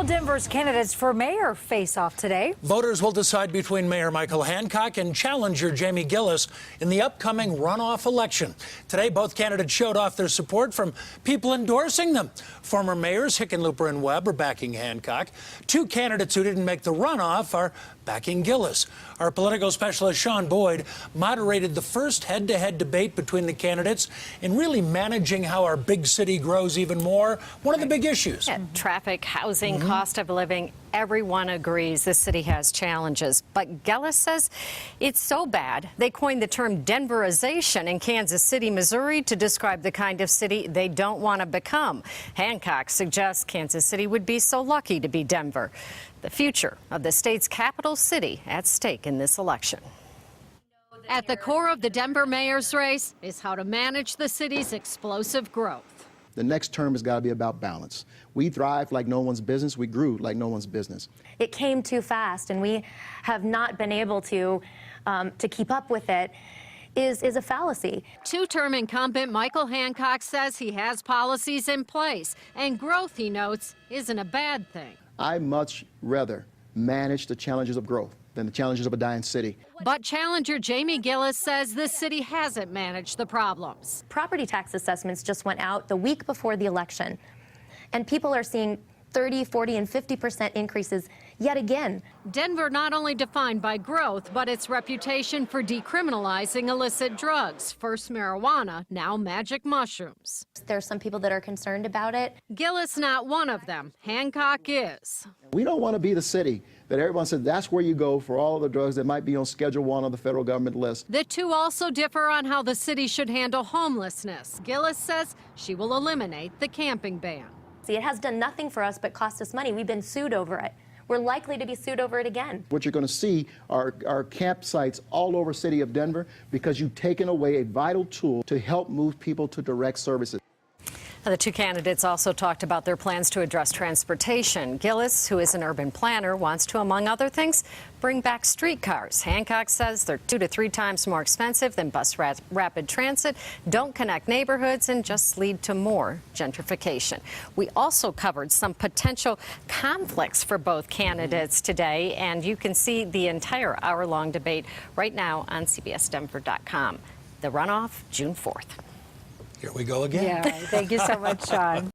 Well, Denver's candidates for mayor face off today. Voters will decide between Mayor Michael Hancock and challenger Jamie Giellis in the upcoming runoff election. Today, both candidates showed off their support from people endorsing them. Former mayors Hickenlooper and Webb are backing Hancock. Two candidates who didn't make the runoff are backing Giellis. Our political specialist Sean Boyd moderated the first head-to-head debate between the candidates in really managing how our big city grows even more. One of the big issues. Yeah, traffic, housing, cost of living. Everyone agrees the city has challenges. But Giellis says it's so bad they coined the term Denverization in Kansas City, Missouri to describe the kind of city they don't want to become. Hancock suggests Kansas City would be so lucky to be Denver. The future of the state's capital city at stake in this election. At the core of the Denver mayor's race is how to manage the city's explosive growth. The next term has got to be about balance. We thrive like no one's business. We grew like no one's business. It came too fast, and we have not been able to keep up with it. Is a fallacy. Two-term incumbent Michael Hancock says he has policies in place, and growth, he notes, isn't a bad thing. I much rather manage the challenges of growth than the challenges of a dying city. But challenger Jamie Giellis says the city hasn't managed the problems. Property tax assessments just went out the week before the election, and people are seeing 30, 40, and 50% increases yet again. Denver not only defined by growth, but its reputation for decriminalizing illicit drugs. First marijuana, now magic mushrooms. There are some people that are concerned about it. Giellis not one of them. Hancock is. We don't want to be the city that everyone said that's where you go for all of the drugs that might be on Schedule 1 of the federal government list. The two also differ on how the city should handle homelessness. Giellis says she will eliminate the camping ban. See, it has done nothing for us but cost us money. We've been sued over it. We're likely to be sued over it again. What you're going to see are campsites all over the city of Denver because you've taken away a vital tool to help move people to direct services. The two candidates also talked about their plans to address transportation. Giellis, who is an urban planner, wants to, among other things, bring back streetcars. Hancock says they're 2 to 3 times more expensive than bus rapid transit, don't connect neighborhoods, and just lead to more gentrification. We also covered some potential conflicts for both candidates today, and you can see the entire hour-long debate right now on CBSDenver.com. The runoff, June 4th. Here we go again. Yeah, thank you so much, Sean.